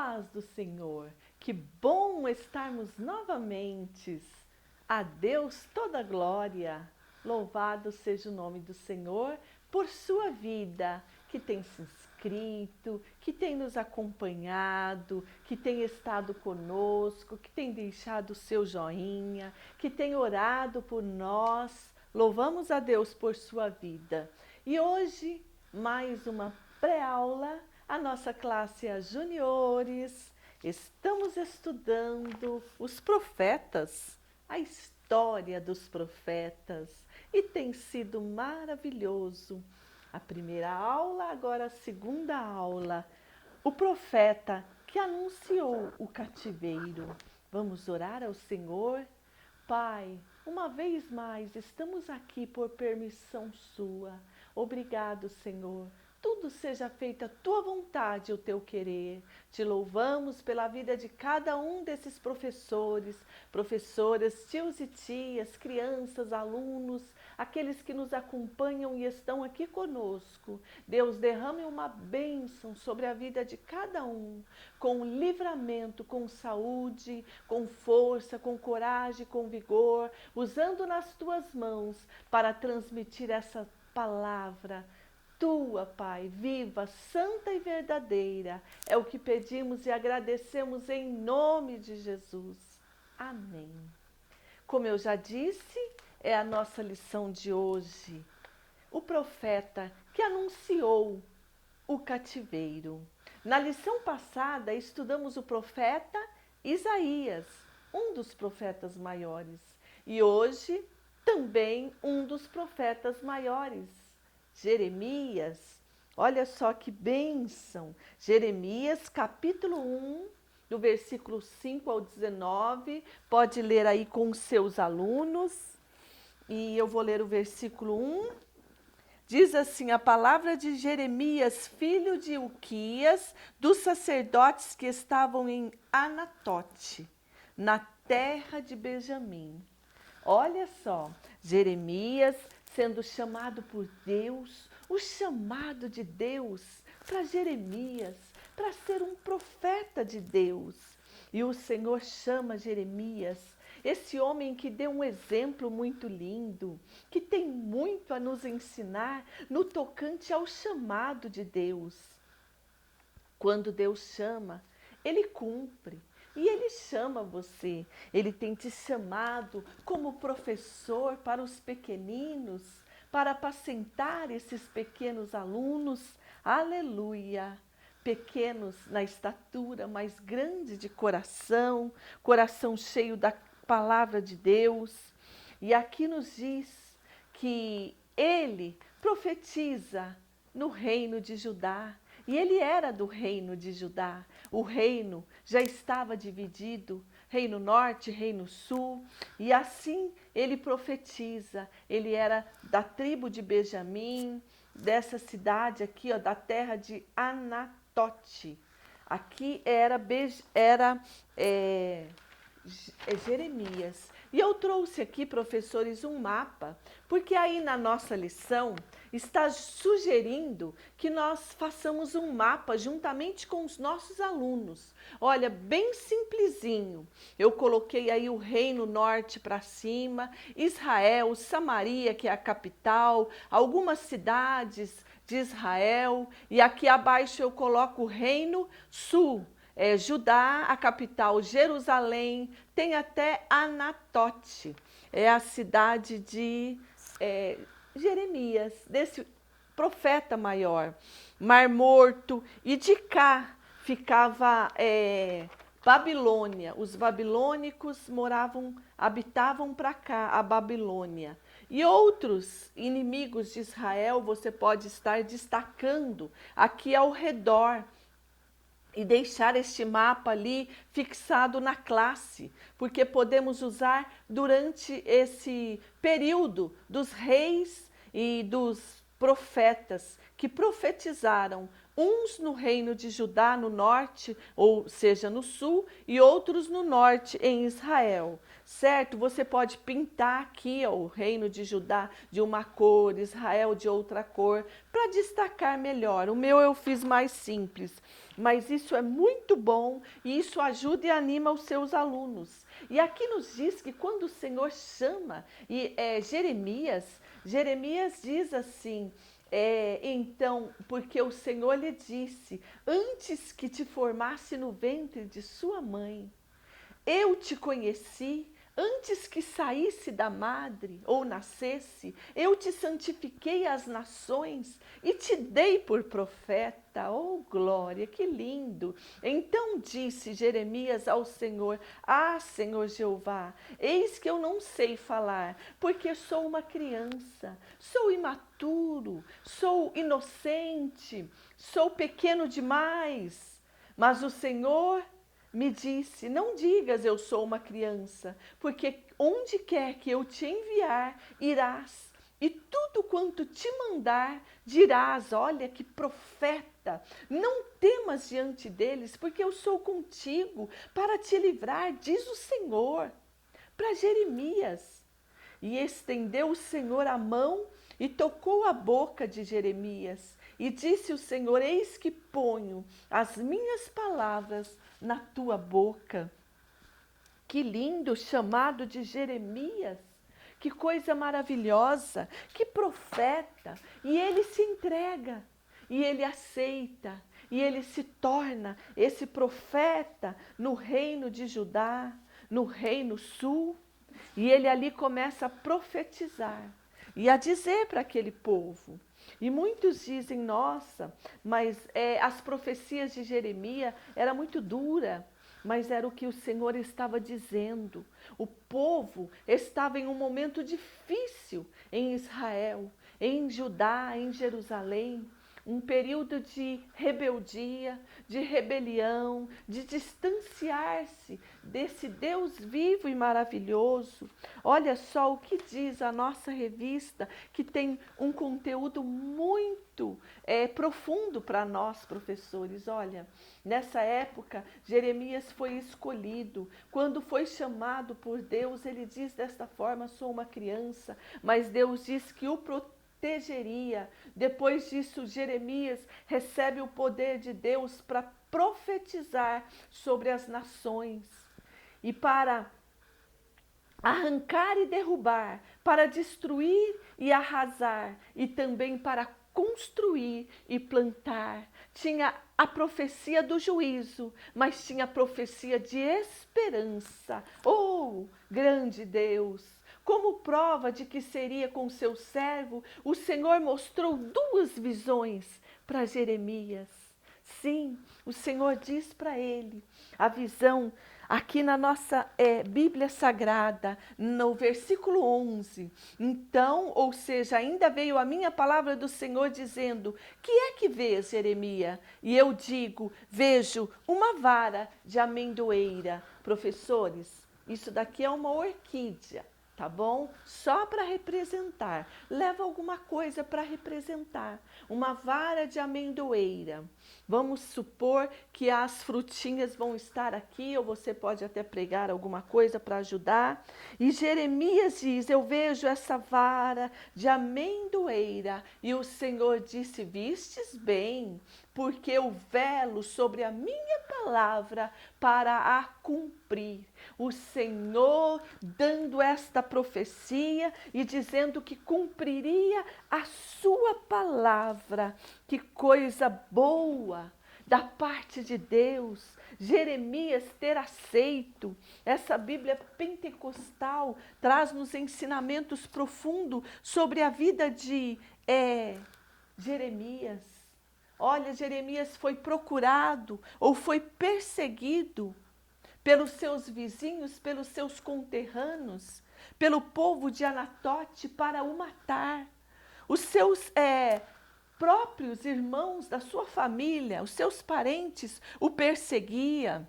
paz do Senhor. Que bom estarmos novamente. A Deus toda glória. Louvado seja o nome do Senhor por sua vida, que tem se inscrito, que tem nos acompanhado, que tem estado conosco, que tem deixado o seu joinha, que tem orado por nós. Louvamos a Deus por sua vida. E hoje, mais uma pré-aula. A nossa classe é juniores, estamos estudando os profetas, a história dos profetas, e tem sido maravilhoso. A primeira aula, agora a segunda aula, o profeta que anunciou o cativeiro. Vamos orar ao Senhor? Pai, uma vez mais estamos aqui por permissão sua. Obrigado, Senhor. Tudo seja feita a tua vontade e o teu querer. Te louvamos pela vida de cada um desses professores, professoras, tios e tias, crianças, alunos, aqueles que nos acompanham e estão aqui conosco. Deus, derrame uma bênção sobre a vida de cada um, com livramento, com saúde, com força, com coragem, com vigor, usando nas tuas mãos para transmitir essa palavra tua, Pai, viva, santa e verdadeira. É o que pedimos e agradecemos em nome de Jesus. Amém. Como eu já disse, é a nossa lição de hoje. O profeta que anunciou o cativeiro. Na lição passada, estudamos o profeta Isaías, um dos profetas maiores. E hoje, também um dos profetas maiores, Jeremias. Olha só que bênção! Jeremias, capítulo 1, do versículo 5 ao 19. Pode ler aí com os seus alunos. E eu vou ler o versículo 1. Diz assim a palavra de Jeremias, filho de Ilquias, dos sacerdotes que estavam em Anatote, na terra de Benjamim. Olha só, Jeremias sendo chamado por Deus, o chamado de Deus para Jeremias, para ser um profeta de Deus. E o Senhor chama Jeremias, esse homem que deu um exemplo muito lindo, que tem muito a nos ensinar no tocante ao chamado de Deus. Quando Deus chama, Ele cumpre. E Ele chama você, Ele tem te chamado como professor para os pequeninos, para apacentar esses pequenos alunos, aleluia, pequenos na estatura, mas grande de coração, coração cheio da palavra de Deus. E aqui nos diz que Ele profetiza no reino de Judá. E ele era do reino de Judá. O reino já estava dividido, reino norte, reino sul. E assim ele profetiza. Ele era da tribo de Benjamim, dessa cidade aqui, ó, da terra de Anatote. Aqui era Jeremias. E eu trouxe aqui, professores, um mapa, porque aí na nossa lição está sugerindo que nós façamos um mapa juntamente com os nossos alunos. Olha, bem simplesinho. Eu coloquei aí o reino norte para cima, Israel, Samaria, que é a capital, algumas cidades de Israel, e aqui abaixo eu coloco o reino sul. Judá, a capital, Jerusalém, tem até Anatote, é a cidade de Jeremias, desse profeta maior. Mar Morto, e de cá ficava Babilônia. Os babilônicos habitavam para cá, a Babilônia. E outros inimigos de Israel você pode estar destacando aqui ao redor, e deixar este mapa ali fixado na classe, porque podemos usar durante esse período dos reis e dos profetas que profetizaram uns no reino de Judá no norte, ou seja, no sul, e outros no norte, em Israel. Certo? Você pode pintar aqui o reino de Judá de uma cor, Israel de outra cor, para destacar melhor. O meu eu fiz mais simples, mas isso é muito bom e isso ajuda e anima os seus alunos. E aqui nos diz que quando o Senhor chama Jeremias diz assim, então, porque o Senhor lhe disse, antes que te formasse no ventre de sua mãe, eu te conheci, antes que saísse da madre ou nascesse, eu te santifiquei às nações e te dei por profeta. Oh, glória, que lindo! Então disse Jeremias ao Senhor, Senhor Jeová, eis que eu não sei falar, porque sou uma criança, sou imaturo, sou inocente, sou pequeno demais. Mas o Senhor me disse, não digas eu sou uma criança, porque onde quer que eu te enviar, irás, e tudo quanto te mandar, dirás. Olha que profeta, não temas diante deles, porque eu sou contigo para te livrar, diz o Senhor, para Jeremias. E estendeu o Senhor a mão e tocou a boca de Jeremias. E disse o Senhor, eis que ponho as minhas palavras na tua boca. Que lindo chamado de Jeremias, que coisa maravilhosa, que profeta. E ele se entrega, e ele aceita, e ele se torna esse profeta no reino de Judá, no reino sul. E ele ali começa a profetizar e a dizer para aquele povo. E muitos dizem, nossa, mas as profecias de Jeremias eram muito duras, mas era o que o Senhor estava dizendo. O povo estava em um momento difícil em Israel, em Judá, em Jerusalém. Um período de rebeldia, de rebelião, de distanciar-se desse Deus vivo e maravilhoso. Olha só o que diz a nossa revista, que tem um conteúdo muito profundo para nós, professores. Olha, nessa época, Jeremias foi escolhido. Quando foi chamado por Deus, ele diz desta forma, sou uma criança, mas Deus diz que o protegeria. Depois disso, Jeremias recebe o poder de Deus para profetizar sobre as nações e para arrancar e derrubar, para destruir e arrasar, e também para construir e plantar. Tinha a profecia do juízo, mas tinha a profecia de esperança. Oh, grande Deus! Como prova de que seria com seu servo, o Senhor mostrou duas visões para Jeremias. Sim, o Senhor diz para ele, a visão aqui na nossa Bíblia Sagrada, no versículo 11. Então, ou seja, ainda veio a minha palavra do Senhor dizendo, que é que vês, Jeremias? E eu digo, vejo uma vara de amendoeira. Professores, isso daqui é uma orquídea. Tá bom? Só para representar. Leva alguma coisa para representar. Uma vara de amendoeira. Vamos supor que as frutinhas vão estar aqui, ou você pode até pregar alguma coisa para ajudar. E Jeremias diz, eu vejo essa vara de amendoeira. E o Senhor disse, vistes bem, porque eu velo sobre a minha palavra para a cumprir. O Senhor dando esta profecia e dizendo que cumpriria a sua palavra. Que coisa boa da parte de Deus, Jeremias ter aceito. Essa Bíblia pentecostal traz-nos ensinamentos profundos sobre a vida de Jeremias. Olha, Jeremias foi procurado ou foi perseguido pelos seus vizinhos, pelos seus conterrâneos, pelo povo de Anatote para o matar. Os seus próprios irmãos da sua família, os seus parentes o perseguiam.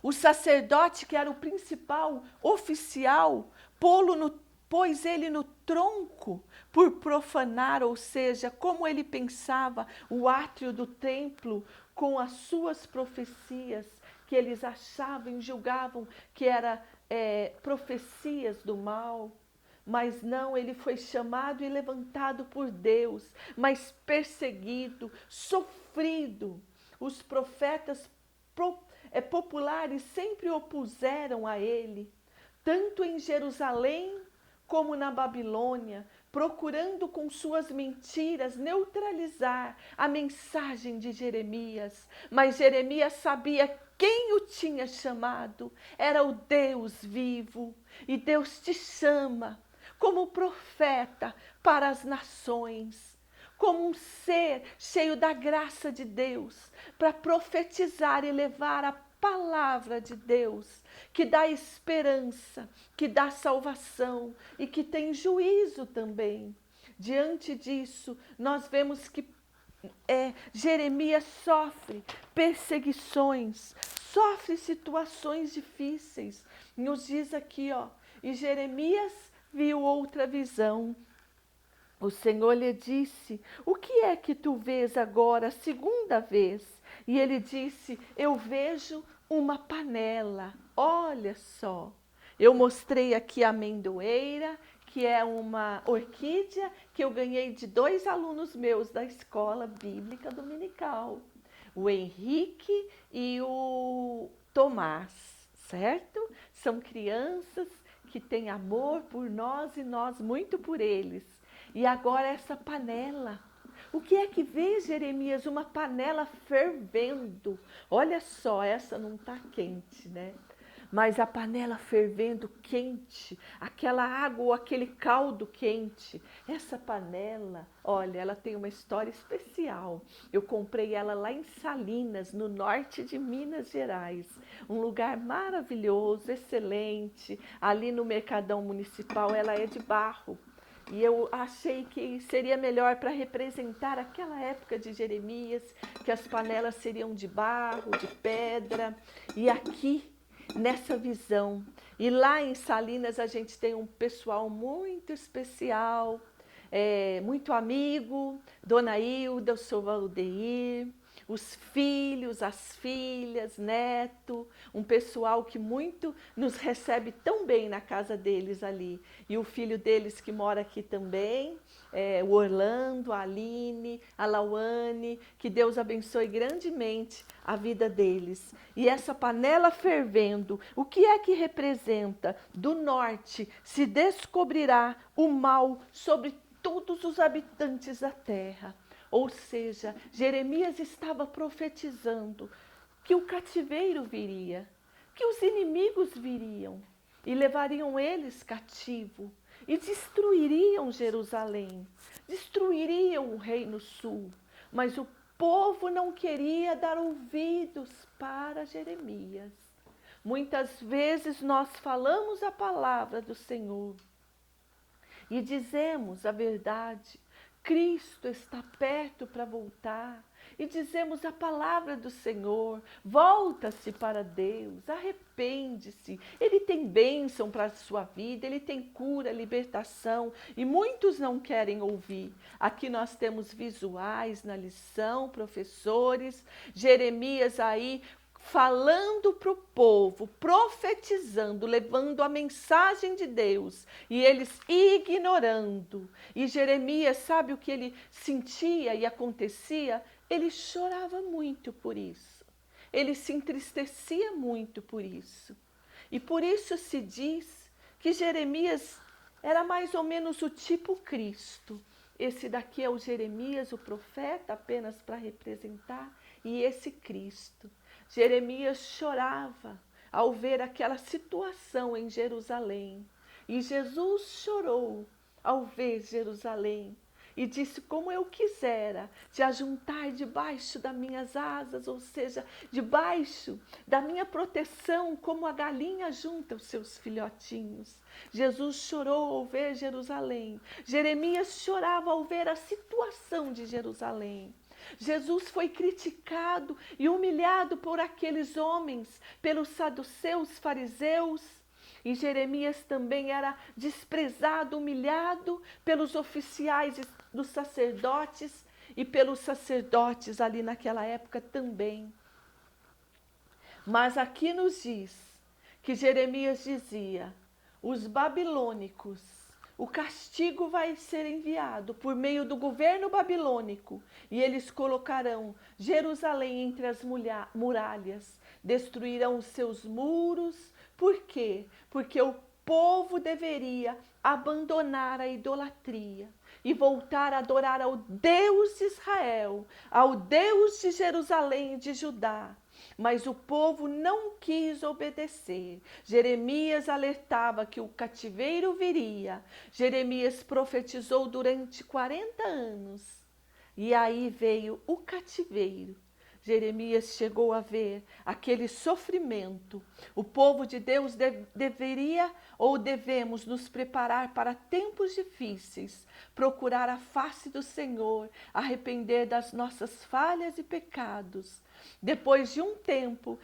O sacerdote, que era o principal oficial, pô-lo no pôs ele no tronco por profanar, ou seja, como ele pensava o átrio do templo com as suas profecias, que eles achavam e julgavam que eram profecias do mal. Mas não, ele foi chamado e levantado por Deus, mas perseguido, sofrido. Os profetas populares sempre opuseram a ele, tanto em Jerusalém como na Babilônia, procurando com suas mentiras neutralizar a mensagem de Jeremias. Mas Jeremias sabia quem o tinha chamado, era o Deus vivo. E Deus te chama como profeta para as nações, como um ser cheio da graça de Deus, para profetizar e levar a palavra de Deus, que dá esperança, que dá salvação e que tem juízo também. Diante disso, nós vemos que Jeremias sofre perseguições, sofre situações difíceis. Nos diz aqui, e Jeremias viu outra visão. O Senhor lhe disse: o que é que tu vês agora a segunda vez? E ele disse: eu vejo uma panela. Olha só, eu mostrei aqui a amendoeira, que é uma orquídea que eu ganhei de 2 alunos meus da escola bíblica dominical, o Henrique e o Tomás, certo? São crianças que têm amor por nós e nós muito por eles. E agora essa panela. O que é que vê Jeremias? Uma panela fervendo. Olha só, essa não está quente, né? Mas a panela fervendo quente, aquela água ou aquele caldo quente. Essa panela, olha, ela tem uma história especial. Eu comprei ela lá em Salinas, no norte de Minas Gerais. Um lugar maravilhoso, excelente. Ali no Mercadão Municipal, ela é de barro. E eu achei que seria melhor para representar aquela época de Jeremias, que as panelas seriam de barro, de pedra. E aqui, nessa visão, e lá em Salinas a gente tem um pessoal muito especial, muito amigo, Dona Hilda, o seu Valdeir, os filhos, as filhas, neto, um pessoal que muito nos recebe tão bem na casa deles ali. E o filho deles que mora aqui também, o Orlando, a Aline, a Lauane, que Deus abençoe grandemente a vida deles. E essa panela fervendo, o que é que representa? Do norte se descobrirá o mal sobre todos os habitantes da terra. Ou seja, Jeremias estava profetizando que o cativeiro viria, que os inimigos viriam e levariam eles cativo e destruiriam Jerusalém, destruiriam o reino sul. Mas o povo não queria dar ouvidos para Jeremias. Muitas vezes nós falamos a palavra do Senhor e dizemos a verdade. Cristo está perto para voltar e dizemos a palavra do Senhor, volta-se para Deus, arrepende-se, Ele tem bênção para a sua vida, Ele tem cura, libertação e muitos não querem ouvir. Aqui nós temos visuais na lição, professores, Jeremias aí falando para o povo, profetizando, levando a mensagem de Deus e eles ignorando. E Jeremias, sabe o que ele sentia e acontecia? Ele chorava muito por isso. Ele se entristecia muito por isso. E por isso se diz que Jeremias era mais ou menos o tipo Cristo. Esse daqui é o Jeremias, o profeta, apenas para representar, e esse Cristo. Jeremias chorava ao ver aquela situação em Jerusalém. E Jesus chorou ao ver Jerusalém e disse: como eu quisera te ajuntar debaixo das minhas asas, ou seja, debaixo da minha proteção, como a galinha junta os seus filhotinhos. Jesus chorou ao ver Jerusalém. Jeremias chorava ao ver a situação de Jerusalém. Jesus foi criticado e humilhado por aqueles homens, pelos saduceus, fariseus, E Jeremias também era desprezado, humilhado pelos oficiais dos sacerdotes e pelos sacerdotes ali naquela época também. Mas aqui nos diz que Jeremias dizia: os babilônicos, o castigo vai ser enviado por meio do governo babilônico e eles colocarão Jerusalém entre as muralhas, destruirão os seus muros. Por quê? Porque o povo deveria abandonar a idolatria e voltar a adorar ao Deus de Israel, ao Deus de Jerusalém e de Judá. Mas o povo não quis obedecer. Jeremias alertava que o cativeiro viria. Jeremias profetizou durante 40 anos. E aí veio o cativeiro. Jeremias chegou a ver aquele sofrimento. O povo de Deus deveria ou devemos nos preparar para tempos difíceis, procurar a face do Senhor, arrepender das nossas falhas e pecados. Depois de um tempo,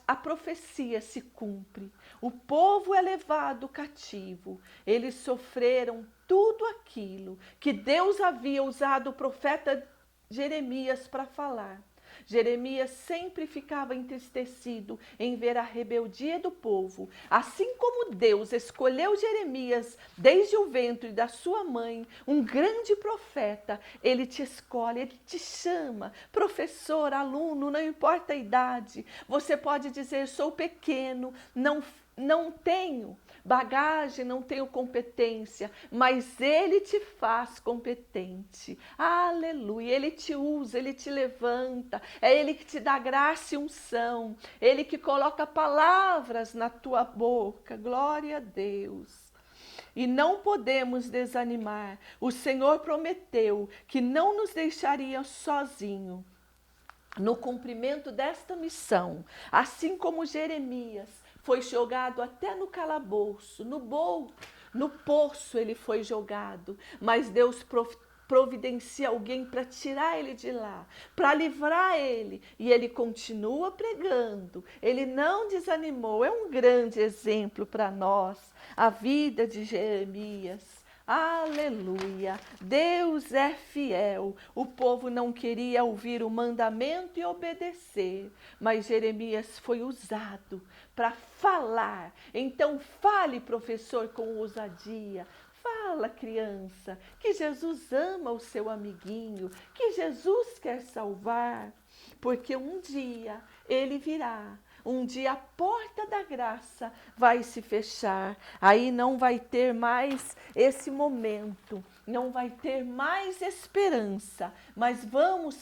a profecia se cumpre. O povo é levado cativo. Eles sofreram tudo aquilo que Deus havia usado o profeta Jeremias para falar. Jeremias sempre ficava entristecido em ver a rebeldia do povo. Assim como Deus escolheu Jeremias desde o ventre da sua mãe, um grande profeta, ele te escolhe, ele te chama, professor, aluno, não importa a idade. Você pode dizer: sou pequeno, não tenho bagagem, não tenho competência, mas Ele te faz competente. Aleluia! Ele te usa, Ele te levanta, é Ele que te dá graça e unção, Ele que coloca palavras na tua boca. Glória a Deus! E não podemos desanimar. O Senhor prometeu que não nos deixaria sozinho no cumprimento desta missão, assim como Jeremias foi jogado até no calabouço, no poço ele foi jogado, mas Deus providencia alguém para tirar ele de lá, para livrar ele, e ele continua pregando, ele não desanimou. É um grande exemplo para nós, a vida de Jeremias. Aleluia! Deus é fiel. O povo não queria ouvir o mandamento e obedecer, mas Jeremias foi usado para falar. Então fale, professor, com ousadia. Fala, criança, que Jesus ama o seu amiguinho, que Jesus quer salvar, porque um dia ele virá. Um dia a porta da graça vai se fechar, aí não vai ter mais esse momento, não vai ter mais esperança, mas vamos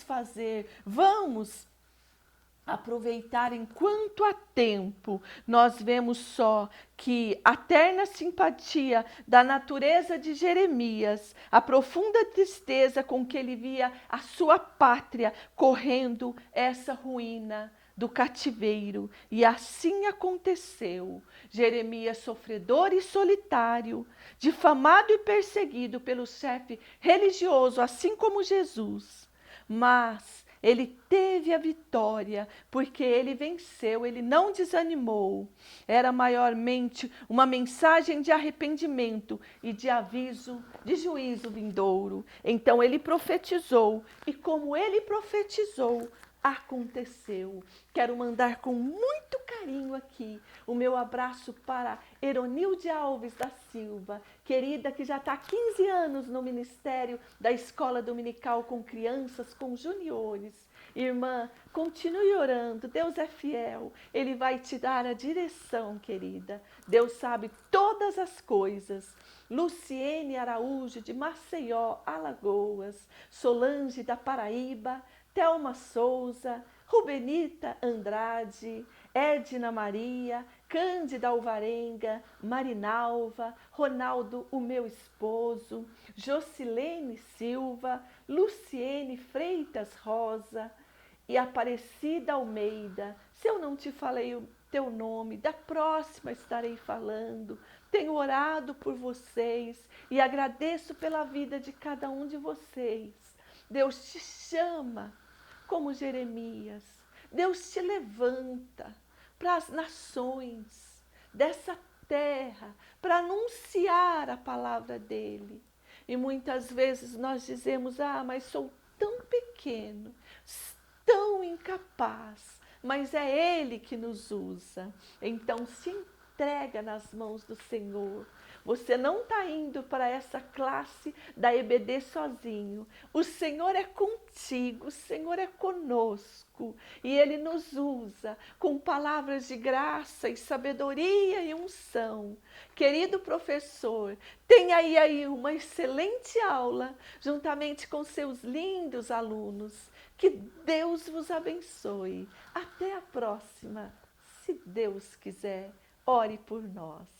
aproveitar enquanto há tempo. Nós vemos só que a terna simpatia da natureza de Jeremias, a profunda tristeza com que ele via a sua pátria correndo essa ruína do cativeiro, e assim aconteceu. Jeremias, sofredor e solitário, difamado e perseguido pelo chefe religioso, assim como Jesus, mas ele teve a vitória, porque ele venceu, ele não desanimou. Era maiormente uma mensagem de arrependimento e de aviso de juízo vindouro. Então ele profetizou, e como ele profetizou, aconteceu. Quero mandar com muito carinho aqui o meu abraço para Eronilde Alves da Silva, querida, que já está há 15 anos no ministério da Escola Dominical com crianças, com juniores. Irmã, continue orando, Deus é fiel, Ele vai te dar a direção, querida. Deus sabe todas as coisas. Luciene Araújo, de Maceió, Alagoas, Solange, da Paraíba, Thelma Souza, Rubenita Andrade, Edna Maria, Cândida Alvarenga, Marinalva, Ronaldo, o meu esposo, Jocilene Silva, Luciene Freitas Rosa e Aparecida Almeida. Se eu não te falei o teu nome, da próxima estarei falando. Tenho orado por vocês e agradeço pela vida de cada um de vocês. Deus te chama como Jeremias. Deus te levanta para as nações dessa terra para anunciar a palavra dele. E muitas vezes nós dizemos, mas sou tão pequeno, tão incapaz, mas é ele que nos usa. Então se entrega nas mãos do Senhor. Você não está indo para essa classe da EBD sozinho. O Senhor é contigo, o Senhor é conosco. E Ele nos usa com palavras de graça e sabedoria e unção. Querido professor, tenha aí uma excelente aula, juntamente com seus lindos alunos. Que Deus vos abençoe. Até a próxima, se Deus quiser. Ore por nós.